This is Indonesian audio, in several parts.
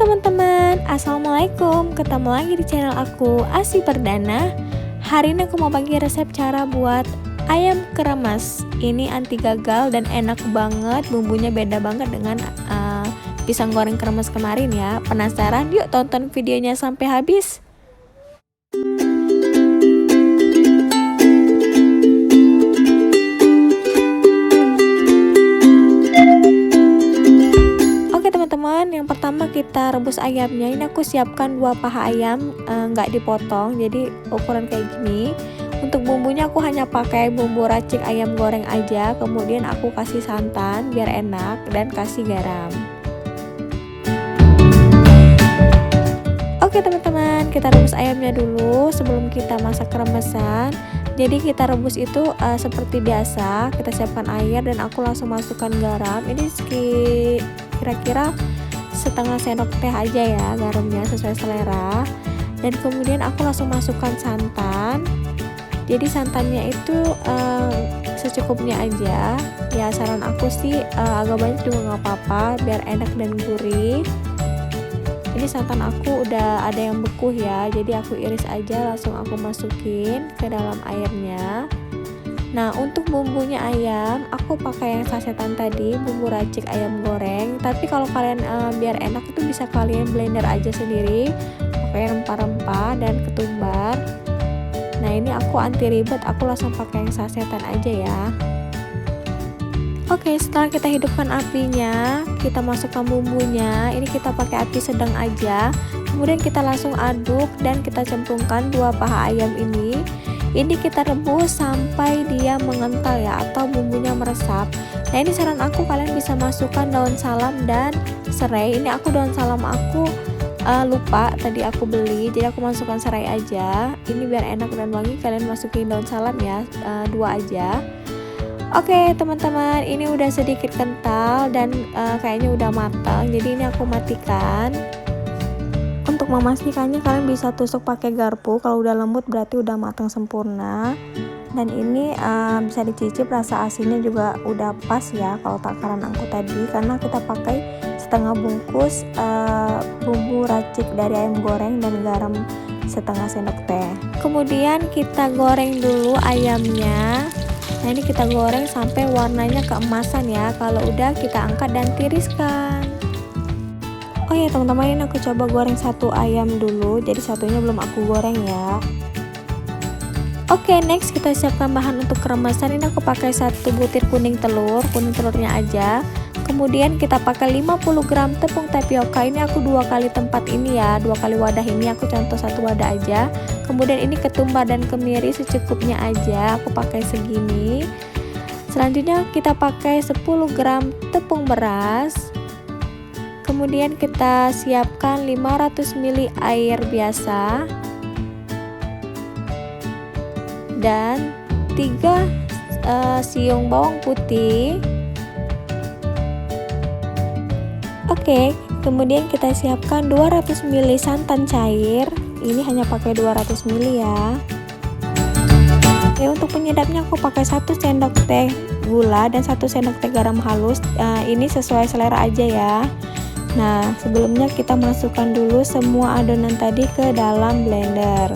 teman-teman, assalamualaikum. Ketemu lagi di channel aku, Asi Perdana. Hari ini aku mau bagi resep cara buat ayam kremes. Ini anti gagal dan enak banget. Bumbunya beda banget dengan pisang goreng kremes kemarin ya. Penasaran? Yuk tonton videonya sampai habis. Teman-teman, yang pertama kita rebus ayamnya. Ini aku siapkan 2 paha ayam, nggak dipotong, jadi ukuran kayak gini. Untuk bumbunya aku hanya pakai bumbu racik ayam goreng aja, kemudian aku kasih santan biar enak dan kasih garam. Oke teman-teman, kita rebus ayamnya dulu sebelum kita masak kremesan. Jadi kita rebus itu seperti biasa, kita siapkan air dan aku langsung masukkan garam. Ini kira-kira setengah sendok teh aja ya garamnya, sesuai selera. Dan kemudian aku langsung masukkan santan. Jadi santannya itu secukupnya aja ya, saran aku sih agak banyak juga nggak apa-apa biar enak dan gurih. Ini santan aku udah ada yang beku ya, jadi aku iris aja, langsung aku masukin ke dalam airnya. Nah, untuk bumbunya ayam aku pakai yang sasetan tadi, bumbu racik ayam goreng. Tapi kalau kalian biar enak itu bisa kalian blender aja sendiri, pakai rempah-rempah dan ketumbar. Nah, ini aku anti ribet, aku langsung pakai yang sasetan aja ya. Oke, setelah kita hidupkan apinya, kita masukkan bumbunya. Ini kita pakai api sedang aja. Kemudian kita langsung aduk dan kita cemplungkan 2 paha ayam ini. Ini kita rebus sampai dia mengental ya, atau bumbunya meresap. Nah, ini saran aku, kalian bisa masukkan daun salam dan serai. Ini aku daun salam aku lupa tadi aku beli, jadi aku masukkan serai aja. Ini biar enak dan wangi, kalian masukin daun salam ya, 2 aja. Oke teman-teman, ini udah sedikit kental dan kayaknya udah matang, jadi ini aku matikan. Untuk memastikannya kalian bisa tusuk pakai garpu, kalau udah lembut berarti udah matang sempurna. Dan ini bisa dicicip, rasa asinnya juga udah pas ya kalau takaran aku tadi, karena kita pakai setengah bungkus bumbu racik dari ayam goreng dan garam setengah sendok teh. Kemudian kita goreng dulu ayamnya. Nah, ini kita goreng sampai warnanya keemasan ya. Kalau udah kita angkat dan tiriskan. Oh ya teman-teman, ini aku coba goreng satu ayam dulu, jadi satunya belum aku goreng ya. Oke, next kita siapkan bahan untuk kremesan. Ini aku pakai 1 butir kuning telurnya aja. Kemudian kita pakai 50 gram tepung tapioka. Ini aku 2 kali tempat ini ya, 2 kali wadah ini, aku contoh 1 wadah aja. Kemudian ini ketumbar dan kemiri secukupnya aja, aku pakai segini. Selanjutnya kita pakai 10 gram tepung beras. Kemudian kita siapkan 500 ml air biasa dan 3 siung bawang putih. Oke, kemudian kita siapkan 200 ml santan cair. Ini hanya pakai 200 ml ya. Oke, untuk penyedapnya aku pakai 1 sendok teh gula dan 1 sendok teh garam halus. Ini sesuai selera aja ya. Nah, sebelumnya kita masukkan dulu semua adonan tadi ke dalam blender.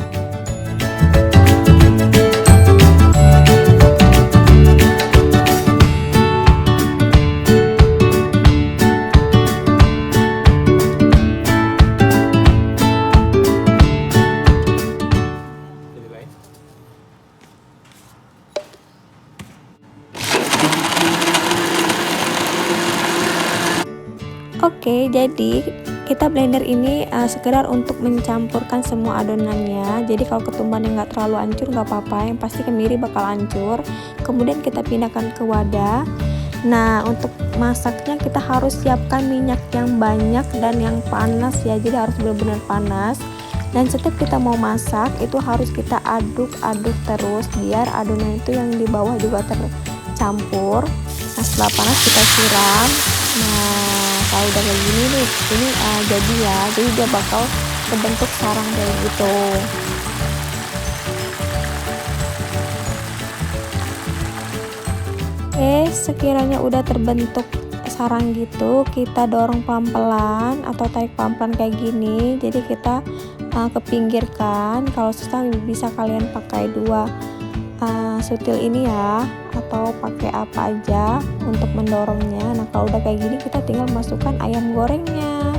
Oke, jadi kita blender ini sekedar untuk mencampurkan semua adonannya. Jadi kalau ketumbarnya nggak terlalu hancur nggak apa-apa, yang pasti kemiri bakal hancur. Kemudian kita pindahkan ke wadah. Nah, untuk masaknya kita harus siapkan minyak yang banyak dan yang panas ya, jadi harus benar-benar panas. Dan setiap kita mau masak itu harus kita aduk-aduk terus biar adonan itu yang di bawah juga tercampur. Nah, setelah panas kita siram. Nah, kalau udah kayak gini nih, ini jadi ya, jadi dia bakal terbentuk sarang kayak gitu. Oke, sekiranya udah terbentuk sarang gitu, kita dorong pelan-pelan atau tarik pelan-pelan kayak gini. Jadi kita ke pinggirkan. Kalau susah bisa kalian pakai dua sutil ini ya, atau pakai apa aja untuk mendorongnya. Nah kalau udah kayak gini kita tinggal masukkan ayam gorengnya.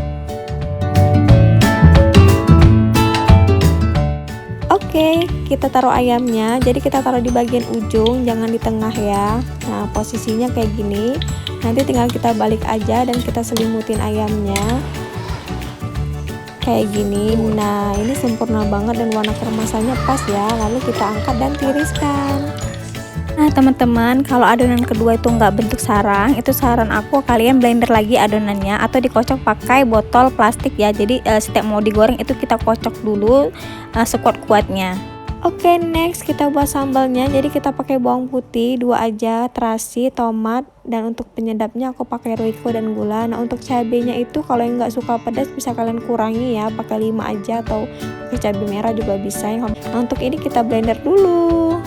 Oke, kita taruh ayamnya. Jadi kita taruh di bagian ujung, jangan di tengah ya. Nah posisinya kayak gini. Nanti tinggal kita balik aja dan kita selimutin ayamnya kayak gini. Nah ini sempurna banget dan warna keremasannya pas ya. Lalu kita angkat dan tiriskan. Nah teman-teman, kalau adonan kedua itu nggak bentuk sarang, itu saran aku kalian blender lagi adonannya atau dikocok pakai botol plastik ya. Jadi setiap mau digoreng itu kita kocok dulu sekuat-kuatnya. Oke, next kita buat sambalnya. Jadi kita pakai bawang putih 2 aja, terasi, tomat, dan untuk penyedapnya aku pakai roiko dan gula. Nah untuk cabenya itu kalau yang nggak suka pedas bisa kalian kurangi ya, pakai 5 aja atau pakai cabai merah juga bisa. Nah untuk ini kita blender dulu.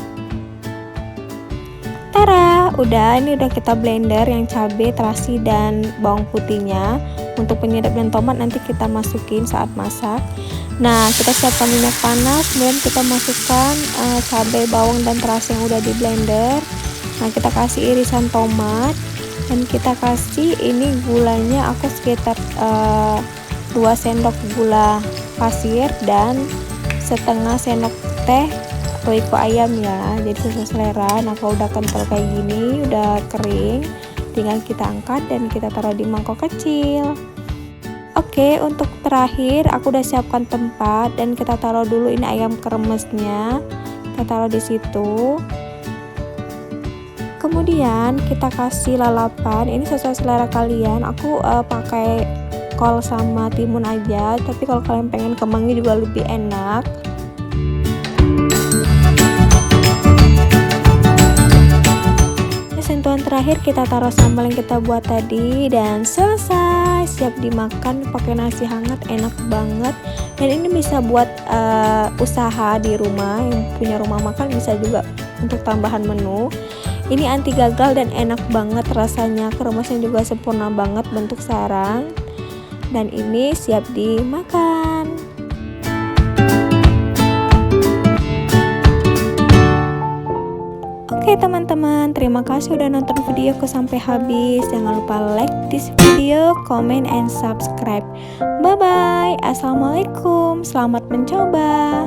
Tara, ini udah kita blender yang cabai, terasi, dan bawang putihnya. Untuk penyedap dan tomat nanti kita masukin saat masak. Nah kita siapkan minyak panas, kemudian kita masukkan cabai, bawang, dan terasi yang udah di blender. Nah kita kasih irisan tomat dan kita kasih ini gulanya, aku sekitar 2 sendok gula pasir dan setengah sendok teh roiko ayam ya, jadi sesuai selera. Nah kalau udah kental kayak gini, udah kering, tinggal kita angkat dan kita taruh di mangkok kecil. Oke, untuk terakhir aku udah siapkan tempat dan kita taruh dulu ini ayam kremesnya. Kita taruh di situ. Kemudian kita kasih lalapan. Ini sesuai selera kalian. Aku pakai kol sama timun aja, tapi kalau kalian pengen kemangi juga lebih enak. Sentuhan terakhir kita taruh sambal yang kita buat tadi dan selesai, siap dimakan pakai nasi hangat, enak banget. Dan ini bisa buat usaha di rumah, yang punya rumah makan bisa juga untuk tambahan menu. Ini anti gagal dan enak banget rasanya, keremasnya juga sempurna banget bentuk sarang, dan ini siap dimakan. Oke teman-teman, terima kasih udah nonton videoku sampai habis. Jangan lupa like this video, comment, and subscribe. Bye bye. Assalamualaikum. Selamat mencoba.